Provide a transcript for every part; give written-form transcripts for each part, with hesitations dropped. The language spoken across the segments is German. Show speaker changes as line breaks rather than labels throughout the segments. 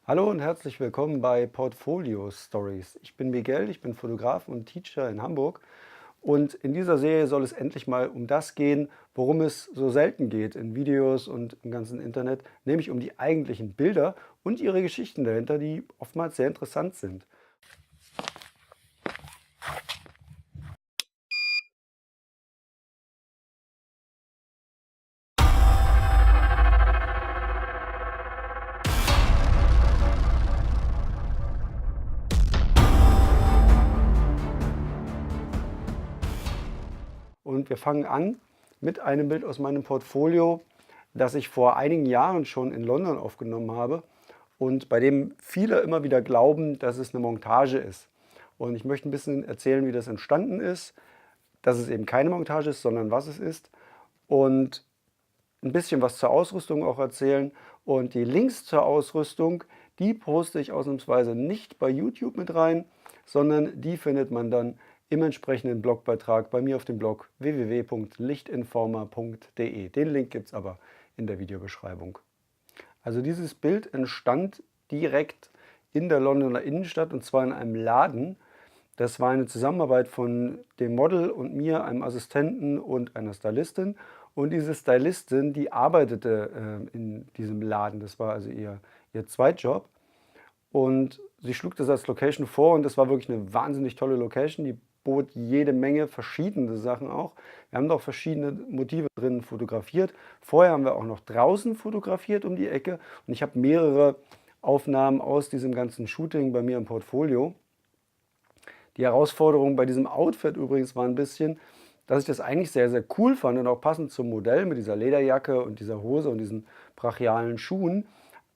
Hallo und herzlich willkommen bei Portfolio Stories. Ich bin Miguel, ich bin Fotograf und Teacher in Hamburg. Und in dieser Serie soll es endlich mal um das gehen, worum es so selten geht in Videos und im ganzen Internet, nämlich um die eigentlichen Bilder und ihre Geschichten dahinter, die oftmals sehr interessant sind. Und wir fangen an mit einem Bild aus meinem Portfolio, das ich vor einigen Jahren schon in London aufgenommen habe und bei dem viele immer wieder glauben, dass es eine Montage ist. Und ich möchte ein bisschen erzählen, wie das entstanden ist, dass es eben keine Montage ist, sondern was es ist und ein bisschen was zur Ausrüstung auch erzählen. Und die Links zur Ausrüstung, die poste ich ausnahmsweise nicht bei YouTube mit rein, sondern die findet man dann im entsprechenden Blogbeitrag bei mir auf dem Blog www.lichtinformer.de. Den Link gibt es aber in der Videobeschreibung. Also dieses Bild entstand direkt in der Londoner Innenstadt und zwar in einem Laden. Das war eine Zusammenarbeit von dem Model und mir, einem Assistenten und einer Stylistin. Und diese Stylistin, die arbeitete in diesem Laden. Das war also ihr Zweitjob. Und sie schlug das als Location vor und das war wirklich eine wahnsinnig tolle Location. Die bot jede Menge verschiedene Sachen auch. Wir haben auch verschiedene Motive drin fotografiert. Vorher haben wir auch noch draußen fotografiert um die Ecke und ich habe mehrere Aufnahmen aus diesem ganzen Shooting bei mir im Portfolio. Die Herausforderung bei diesem Outfit übrigens war ein bisschen, dass ich das eigentlich sehr, sehr cool fand und auch passend zum Modell mit dieser Lederjacke und dieser Hose und diesen brachialen Schuhen.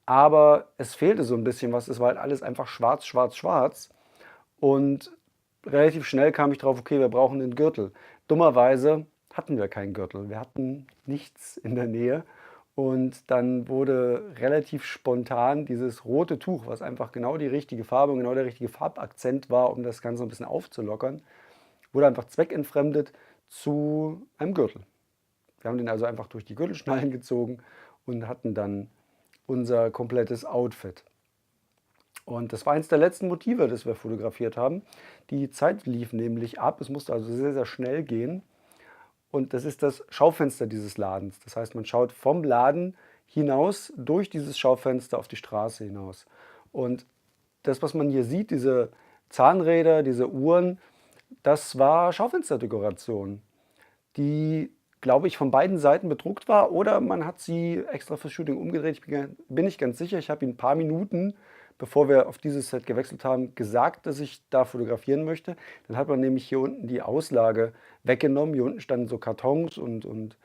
Aber es fehlte so ein bisschen was. Es war halt alles einfach schwarz, schwarz, schwarz. Und relativ schnell kam ich drauf, okay, wir brauchen einen Gürtel. Dummerweise hatten wir keinen Gürtel. Wir hatten nichts in der Nähe. Und dann wurde relativ spontan dieses rote Tuch, was einfach genau die richtige Farbe und genau der richtige Farbakzent war, um das Ganze ein bisschen aufzulockern, wurde einfach zweckentfremdet zu einem Gürtel. Wir haben den also einfach durch die Gürtelschnallen gezogen und hatten dann unser komplettes Outfit. Und das war eines der letzten Motive, das wir fotografiert haben. Die Zeit lief nämlich ab, es musste also sehr, sehr schnell gehen. Und das ist das Schaufenster dieses Ladens. Das heißt, man schaut vom Laden hinaus durch dieses Schaufenster auf die Straße hinaus. Und das, was man hier sieht, diese Zahnräder, diese Uhren, das war Schaufensterdekoration, die, glaube ich, von beiden Seiten bedruckt war oder man hat sie extra fürs Shooting umgedreht. Bin nicht ganz sicher. Ich habe ihn ein paar Minuten, bevor wir auf dieses Set gewechselt haben, gesagt, dass ich da fotografieren möchte. Dann hat man nämlich hier unten die Auslage weggenommen. Hier unten standen so Kartons und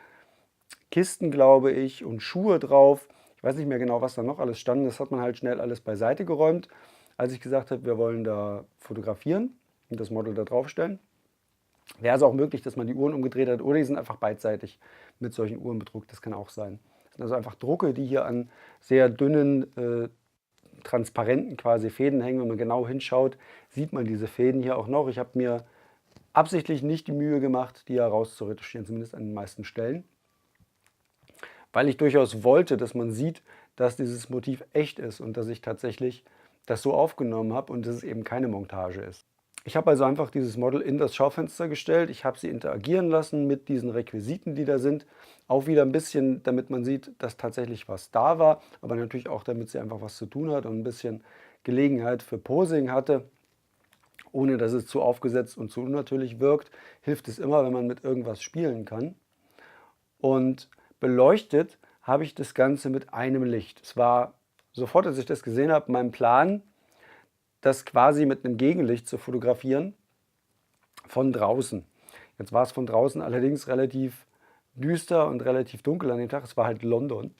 Kisten, glaube ich, und Schuhe drauf. Ich weiß nicht mehr genau, was da noch alles stand. Das hat man halt schnell alles beiseite geräumt, als ich gesagt habe, wir wollen da fotografieren und das Model da draufstellen. Wäre es auch möglich, dass man die Uhren umgedreht hat oder die sind einfach beidseitig mit solchen Uhren bedruckt. Das kann auch sein. Das sind also einfach Drucke, die hier an sehr dünnen, transparenten quasi Fäden hängen. Wenn man genau hinschaut, sieht man diese Fäden hier auch noch. Ich habe mir absichtlich nicht die Mühe gemacht, die herauszuretuschieren, zumindest an den meisten Stellen, weil ich durchaus wollte, dass man sieht, dass dieses Motiv echt ist und dass ich tatsächlich das so aufgenommen habe und dass es eben keine Montage ist. Ich habe also einfach dieses Model in das Schaufenster gestellt. Ich habe sie interagieren lassen mit diesen Requisiten, die da sind. Auch wieder ein bisschen, damit man sieht, dass tatsächlich was da war, aber natürlich auch, damit sie einfach was zu tun hat und ein bisschen Gelegenheit für Posing hatte, ohne dass es zu aufgesetzt und zu unnatürlich wirkt. Hilft es immer, wenn man mit irgendwas spielen kann. Und beleuchtet habe ich das Ganze mit einem Licht. Es war sofort, als ich das gesehen habe, mein Plan, das quasi mit einem Gegenlicht zu fotografieren von draußen. Jetzt war es von draußen allerdings relativ düster und relativ dunkel an dem Tag. Es war halt London.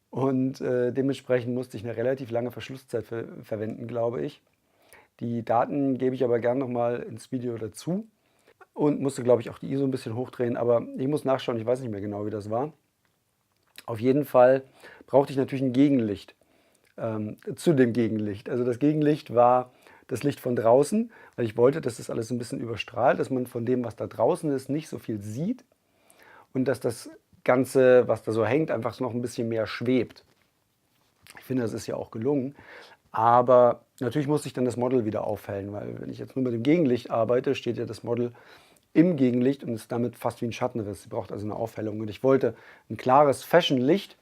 Und dementsprechend musste ich eine relativ lange Verschlusszeit verwenden, glaube ich. Die Daten gebe ich aber gerne nochmal ins Video dazu und musste, glaube ich, auch die ISO ein bisschen hochdrehen. Aber ich muss nachschauen, ich weiß nicht mehr genau, wie das war. Auf jeden Fall brauchte ich natürlich ein Gegenlicht zu dem Gegenlicht. Also das Gegenlicht war das Licht von draußen, weil ich wollte, dass das alles ein bisschen überstrahlt, dass man von dem, was da draußen ist, nicht so viel sieht und dass das Ganze, was da so hängt, einfach so noch ein bisschen mehr schwebt. Ich finde, das ist ja auch gelungen. Aber natürlich musste ich dann das Model wieder aufhellen, weil wenn ich jetzt nur mit dem Gegenlicht arbeite, steht ja das Model im Gegenlicht und ist damit fast wie ein Schattenriss. Sie braucht also eine Aufhellung. Und ich wollte ein klares Fashion-Licht,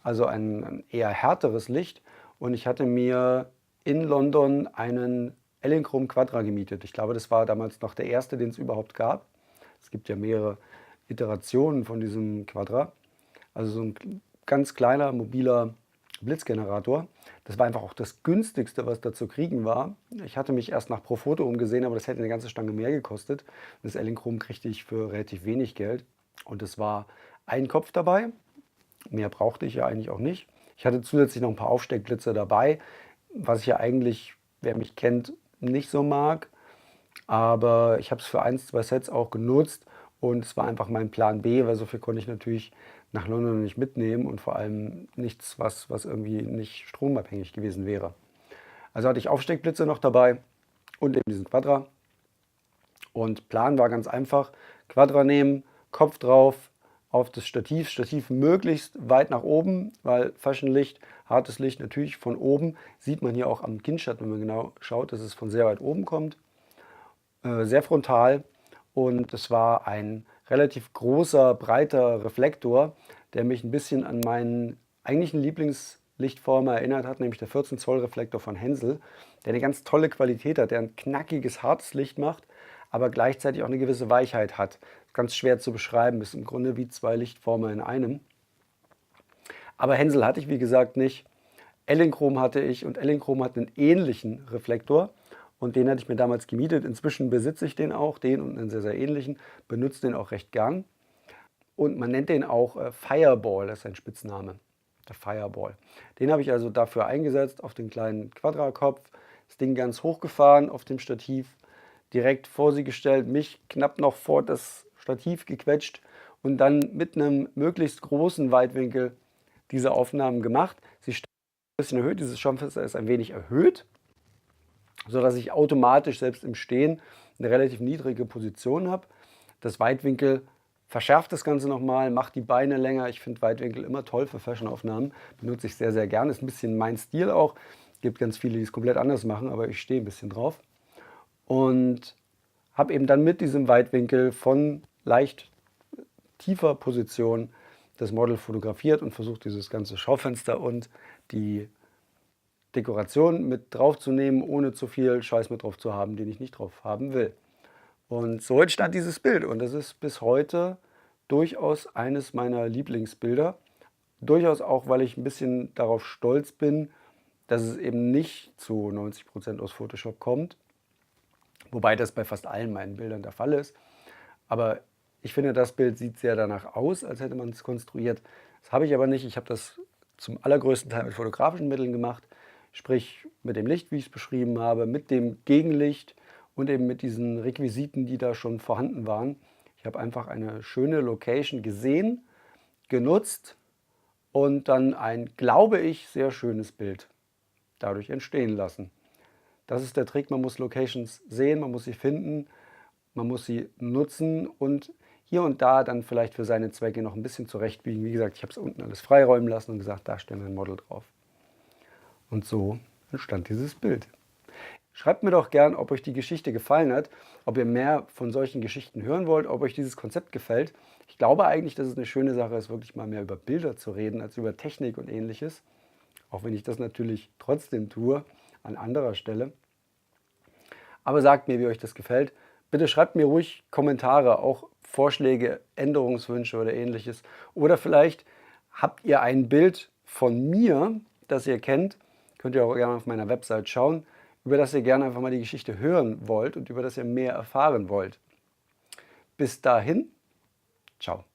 also ein eher härteres Licht. Und ich hatte mir in London einen Elinchrom Quadra gemietet. Ich glaube, das war damals noch der erste, den es überhaupt gab. Es gibt ja mehrere Iterationen von diesem Quadra. Also so ein ganz kleiner, mobiler Blitzgenerator. Das war einfach auch das günstigste, was da zu kriegen war. Ich hatte mich erst nach Profoto umgesehen, aber das hätte eine ganze Stange mehr gekostet. Das Elinchrom kriegte ich für relativ wenig Geld. Und es war ein Kopf dabei. Mehr brauchte ich ja eigentlich auch nicht. Ich hatte zusätzlich noch ein paar Aufsteckblitze dabei, was ich ja eigentlich, wer mich kennt, nicht so mag. Aber ich habe es für 1, 2 Sets auch genutzt und es war einfach mein Plan B, weil so viel konnte ich natürlich nach London nicht mitnehmen und vor allem nichts, was irgendwie nicht stromabhängig gewesen wäre. Also hatte ich Aufsteckblitze noch dabei und eben diesen Quadra. Und Plan war ganz einfach: Quadra nehmen, Kopf drauf, auf das Stativ, Stativ möglichst weit nach oben, weil Fashionlicht, hartes Licht natürlich von oben, sieht man hier auch am Kindschatten, wenn man genau schaut, dass es von sehr weit oben kommt. Sehr frontal, und es war ein relativ großer, breiter Reflektor, der mich ein bisschen an meinen eigentlichen Lieblingslichtformer erinnert hat, nämlich der 14 Zoll Reflektor von Hensel, der eine ganz tolle Qualität hat, der ein knackiges, hartes Licht macht, aber gleichzeitig auch eine gewisse Weichheit hat. Ganz schwer zu beschreiben, ist im Grunde wie 2 Lichtformer in einem. Aber Hensel hatte ich, wie gesagt, nicht. Elinchrom hatte ich, und Elinchrom hat einen ähnlichen Reflektor. Und den hatte ich mir damals gemietet. Inzwischen besitze ich den auch, den und einen sehr, sehr ähnlichen. Benutze den auch recht gern. Und man nennt den auch Fireball, das ist sein Spitzname. Der Fireball. Den habe ich also dafür eingesetzt, auf den kleinen Quadrakopf. Das Ding ganz hochgefahren auf dem Stativ, direkt vor sie gestellt, mich knapp noch vor das Stativ gequetscht und dann mit einem möglichst großen Weitwinkel diese Aufnahmen gemacht. Sie ist ein bisschen erhöht, dieses Schaumfenster ist ein wenig erhöht, sodass ich automatisch selbst im Stehen eine relativ niedrige Position habe. Das Weitwinkel verschärft das Ganze nochmal, macht die Beine länger. Ich finde Weitwinkel immer toll für Fashion-Aufnahmen, benutze ich sehr, sehr gerne. Ist ein bisschen mein Stil auch. Es gibt ganz viele, die es komplett anders machen, aber ich stehe ein bisschen drauf. Und habe eben dann mit diesem Weitwinkel von leicht tiefer Position das Model fotografiert und versucht, dieses ganze Schaufenster und die Dekoration mit draufzunehmen, ohne zu viel Scheiß mit drauf zu haben, den ich nicht drauf haben will. Und so entstand dieses Bild, und das ist bis heute durchaus eines meiner Lieblingsbilder. Durchaus auch, weil ich ein bisschen darauf stolz bin, dass es eben nicht zu 90% aus Photoshop kommt, wobei das bei fast allen meinen Bildern der Fall ist. Aber ich finde, das Bild sieht sehr danach aus, als hätte man es konstruiert. Das habe ich aber nicht. Ich habe das zum allergrößten Teil mit fotografischen Mitteln gemacht, sprich mit dem Licht, wie ich es beschrieben habe, mit dem Gegenlicht und eben mit diesen Requisiten, die da schon vorhanden waren. Ich habe einfach eine schöne Location gesehen, genutzt und dann ein, glaube ich, sehr schönes Bild dadurch entstehen lassen. Das ist der Trick: man muss Locations sehen, man muss sie finden, man muss sie nutzen und hier und da dann vielleicht für seine Zwecke noch ein bisschen zurechtbiegen. Wie gesagt, ich habe es unten alles freiräumen lassen und gesagt, da stellen wir ein Model drauf. Und so entstand dieses Bild. Schreibt mir doch gern, ob euch die Geschichte gefallen hat, ob ihr mehr von solchen Geschichten hören wollt, ob euch dieses Konzept gefällt. Ich glaube eigentlich, dass es eine schöne Sache ist, wirklich mal mehr über Bilder zu reden, als über Technik und Ähnliches. Auch wenn ich das natürlich trotzdem tue, an anderer Stelle. Aber sagt mir, wie euch das gefällt. Bitte schreibt mir ruhig Kommentare, auch Vorschläge, Änderungswünsche oder Ähnliches. Oder vielleicht habt ihr ein Bild von mir, das ihr kennt, könnt ihr auch gerne auf meiner Website schauen, über das ihr gerne einfach mal die Geschichte hören wollt und über das ihr mehr erfahren wollt. Bis dahin, ciao.